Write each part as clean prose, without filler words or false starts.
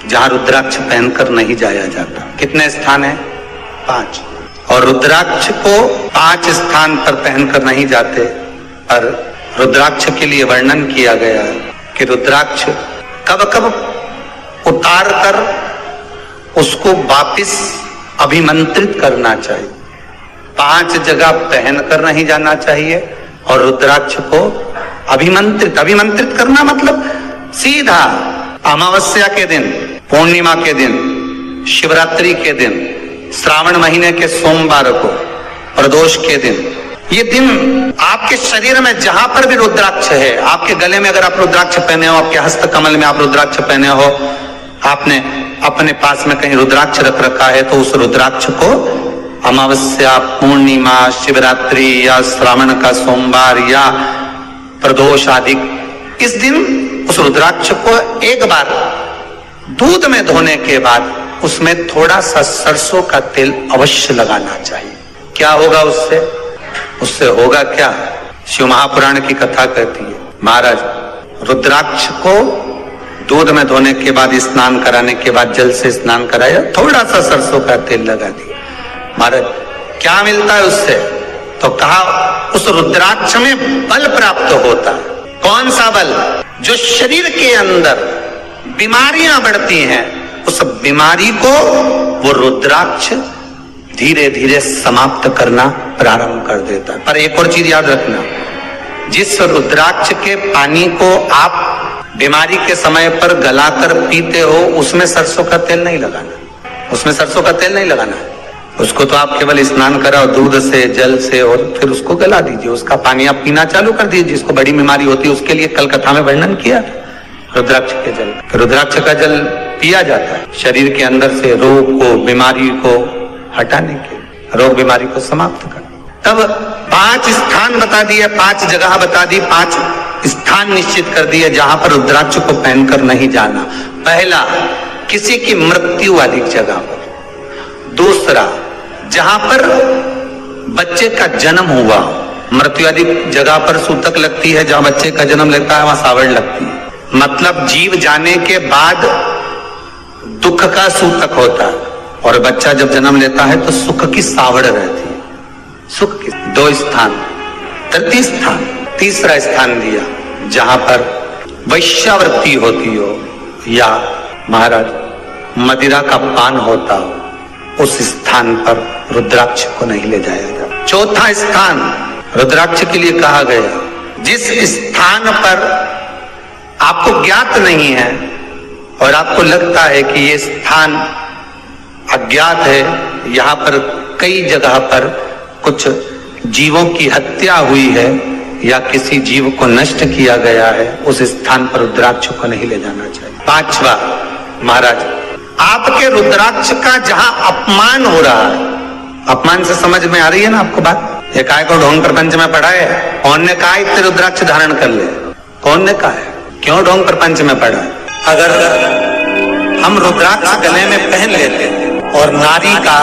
जहां रुद्राक्ष पहनकर नहीं जाया जाता। कितने स्थान है? 5। और रुद्राक्ष को 5 स्थान पर पहनकर नहीं जाते, पर रुद्राक्ष के लिए वर्णन किया गया है कि रुद्राक्ष कब कब उतार कर उसको वापिस अभिमंत्रित करना चाहिए। 5 जगह पहनकर नहीं जाना चाहिए और रुद्राक्ष को अभिमंत्रित करना मतलब सीधा अमावस्या के दिन, पूर्णिमा के दिन, शिवरात्रि के दिन, श्रावण महीने के सोमवार को, प्रदोष के दिन, ये दिन आपके शरीर में जहां पर भी रुद्राक्ष है, आपके गले में अगर आप रुद्राक्ष पहने हो, आपके हस्त कमल में आप रुद्राक्ष पहने हो, आपने अपने पास में कहीं रुद्राक्ष रख रखा है, तो उस रुद्राक्ष को अमावस्या, पूर्णिमा, शिवरात्रि या श्रावण का सोमवार या प्रदोष आदि, इस दिन उस रुद्राक्ष को एक बार दूध में धोने के बाद उसमें थोड़ा सा सरसों का तेल अवश्य लगाना चाहिए। क्या होगा उससे? उससे होगा क्या? शिव महापुराण की कथा कहती है, महाराज रुद्राक्ष को दूध में धोने के बाद, स्नान कराने के बाद जल से स्नान कराया, थोड़ा सा सरसों का तेल लगा दिया। महाराज क्या मिलता है उससे? तो कहा उस रुद्राक्ष में बल प्राप्त होता है। कौन सा बल? जो शरीर के अंदर बीमारियां बढ़ती हैं, उस बीमारी को वो रुद्राक्ष धीरे धीरे समाप्त करना प्रारंभ कर देता है। पर एक और चीज याद रखना, जिस रुद्राक्ष के पानी को आप बीमारी के समय पर गलाकर पीते हो, उसमें सरसों का तेल नहीं लगाना, उसमें सरसों का तेल नहीं लगाना। उसको तो आप केवल स्नान कराओ दूध से, जल से, और फिर उसको गला दीजिए, उसका पानी आप पीना चालू कर दीजिए। जिसको बड़ी बीमारी होती है उसके लिए कल कथा में वर्णन किया रुद्राक्ष के जल। रुद्राक्ष का जल पिया जाता है शरीर के अंदर से रोग को, बीमारी को हटाने के, रोग बीमारी को समाप्त कर। तब 5 स्थान बता दिए, 5 जगह बता दी, 5 स्थान निश्चित कर दिए जहां पर रुद्राक्ष को पहनकर नहीं जाना। पहला, किसी की मृत्यु वाली जगह पर। दूसरा, जहां पर बच्चे का जन्म हुआ, मृत्यु आदि जगह पर सूतक लगती है, जहां बच्चे का जन्म लगता है वहां सावड़ लगती है। मतलब जीव जाने के बाद दुख का सूतक होता है, और बच्चा जब जन्म लेता है तो सुख की सावड़ रहती है। सुख की 2 स्थान। तृतीय स्थान, तीसरा स्थान दिया जहां पर वैश्यावृत्ति होती हो या महाराज मदिरा का पान होता हो, उस स्थान पर रुद्राक्ष को नहीं ले जाया जाता। चौथा स्थान रुद्राक्ष के लिए कहा गया, जिस स्थान पर आपको ज्ञात नहीं है और आपको लगता है कि ये स्थान अज्ञात है, यहाँ पर कई जगह पर कुछ जीवों की हत्या हुई है या किसी जीव को नष्ट किया गया है, उस स्थान पर रुद्राक्ष को नहीं ले जाना चाहिए। 5वां, महाराज आपके रुद्राक्ष का जहां अपमान हो रहा है, अपमान से समझ में आ रही है ना आपको बात? ये काय को ढोंग प्रपंच में पढ़ा है, कौन ने कहा इतने रुद्राक्ष धारण कर ले? कौन ने कहा है? क्यों ढोंग प्रपंच में पढ़ा है? अगर हम रुद्राक्ष गले में पहन लेते और नारी का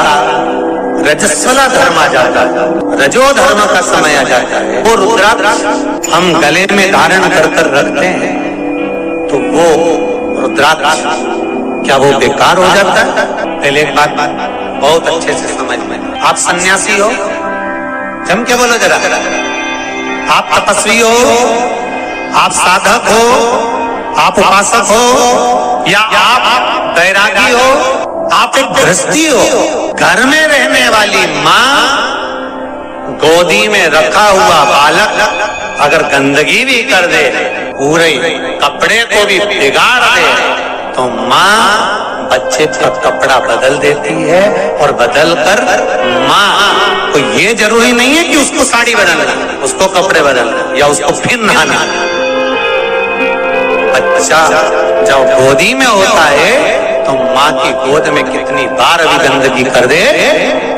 रजस्वला धर्म आ जाता है, रजो धर्म का समय आ जाता है, वो रुद्राक्ष हम गले में धारण कर कर रखते हैं, तो वो रुद्राक्ष क्या वो बेकार हो जाता है? पहले एक बात बहुत अच्छे से समझ में, आप सन्यासी हो, जम के बोलो जरा, आप तपस्वी हो, आप साधक हो, आप उपासक हो, या आप बैरागी हो, आप एक गृहस्थी हो, घर में रहने वाली माँ गोदी में रखा हुआ बालक अगर गंदगी भी कर दे, पूरे कपड़े को भी बिगाड़ दे, तो माँ बच्चे का कपड़ा बदल देती है, और बदल कर माँ को ये जरूरी नहीं है कि उसको साड़ी बदलना, उसको कपड़े बदलना या उसको फिर नहाना। बच्चा जब गोदी में होता है तो माँ की गोद में कितनी बार भी गंदगी कर दे,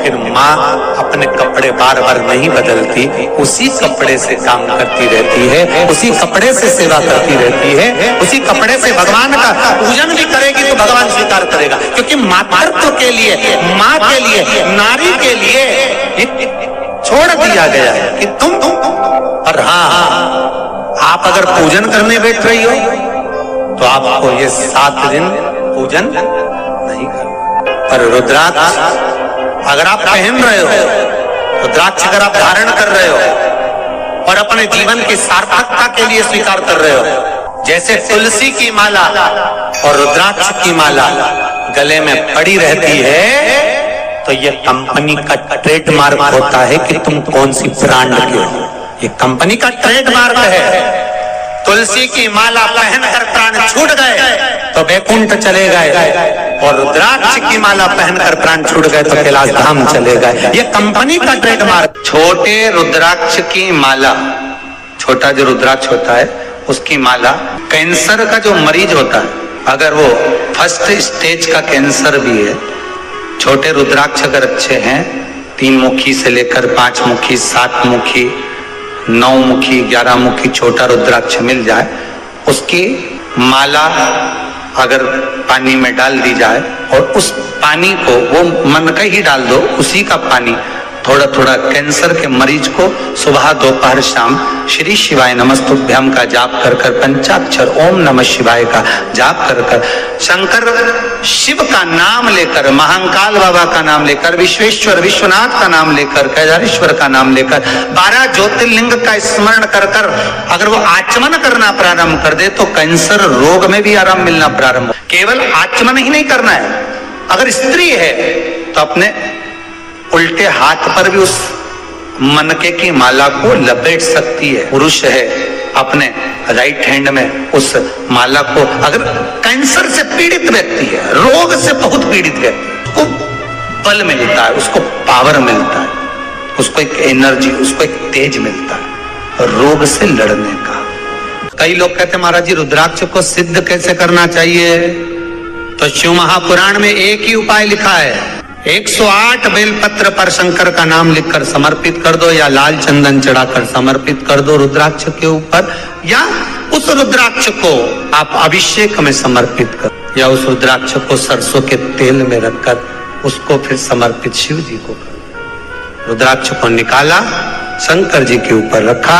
फिर माँ अपने कपड़े बार बार नहीं बदलती, उसी कपड़े से काम करती रहती है, उसी कपड़े से सेवा करती रहती है, उसी कपड़े से भगवान का पूजन भी करेगी तो भगवान स्वीकार करेगा। क्योंकि मातृत्व के लिए, माँ के लिए, नारी के लिए छोड़ दिया गया है कि तुम और हाँ, आप अगर पूजन करने बैठ रही हो तो आपको ये 7 दिन पूजन नहीं करना। पर रुद्राक्ष अगर आप पहन रहे हो, रुद्राक्ष अगर आप धारण कर रहे हो और अपने जीवन की सार्थकता के लिए स्वीकार कर रहे हो, जैसे तुलसी की माला और रुद्राक्ष की माला गले में पड़ी रहती है, तो ये कंपनी का ट्रेडमार्क होता है कि तुम कौन सी ब्रांड के हो। ये कंपनी का ट्रेडमार्क है। तुलसी की माला पहनकर प्राण छूट गए तो वैकुंठ चले गए, और रुद्राक्ष की माला पहनकर प्राण छूट गए तो कैलाश धाम चले गए। ये कंपनी का ट्रेडमार्क। छोटे रुद्राक्ष की माला, छोटा जो रुद्राक्ष होता है उसकी माला, कैंसर का जो मरीज होता है, अगर वो फर्स्ट स्टेज का कैंसर भी है, छोटे रुद्राक्ष अगर अच्छे हैं, 3 मुखी से लेकर 5 मुखी, 7 मुखी, 9 मुखी, 11 मुखी छोटा रुद्राक्ष मिल जाए, उसकी माला अगर पानी में डाल दी जाए और उस पानी को वो मन का ही डाल दो, उसी का पानी थोड़ा थोड़ा कैंसर के मरीज को सुबह दोपहर शाम श्री शिवाय नमस्तुभ्यम का जाप कर कर, पंचाक्षर ओम नमः शिवाय का जाप कर कर, शंकर शिव का नाम लेकर, महाकाल बाबा का नाम लेकर, विश्वेश्वर विश्वनाथ का नाम लेकर, केदारेश्वर का नाम लेकर, 12 ज्योतिर्लिंग का स्मरण कर कर अगर वो आचमन करना प्रारंभ कर दे तो कैंसर रोग में भी आराम मिलना प्रारंभ। केवल आचमन ही नहीं करना है, अगर स्त्री है तो अपने उल्टे हाथ पर भी उस मनके की माला को लपेट सकती है। पुरुष है अपने राइट हैंड में उस माला को, अगर कैंसर से पीड़ित व्यक्ति है, रोग से बहुत पीड़ित व्यक्ति, उसको बल मिलता है, उसको पावर मिलता है, उसको एक एनर्जी, उसको एक तेज मिलता है रोग से लड़ने का। कई लोग कहते हैं महाराज जी रुद्राक्ष को सिद्ध कैसे करना चाहिए? तो शिव महापुराण में एक ही उपाय लिखा है, 108 बेलपत्र पर शंकर का नाम लिखकर समर्पित कर दो, या लाल चंदन चढ़ाकर समर्पित कर दो रुद्राक्ष के ऊपर, या उस रुद्राक्ष को आप अभिषेक में समर्पित कर, या उस रुद्राक्ष को सरसों के तेल में रखकर उसको फिर समर्पित शिव जी को कर। रुद्राक्ष को निकाला, शंकर जी के ऊपर रखा,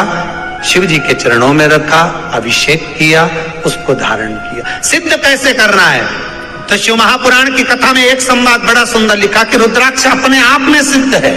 शिव जी के चरणों में रखा, अभिषेक किया, उसको धारण किया। सिद्ध कैसे करना है? तो शिव महापुराण की कथा में एक संवाद बड़ा सुंदर लिखा कि रुद्राक्ष अपने आप में सिद्ध है।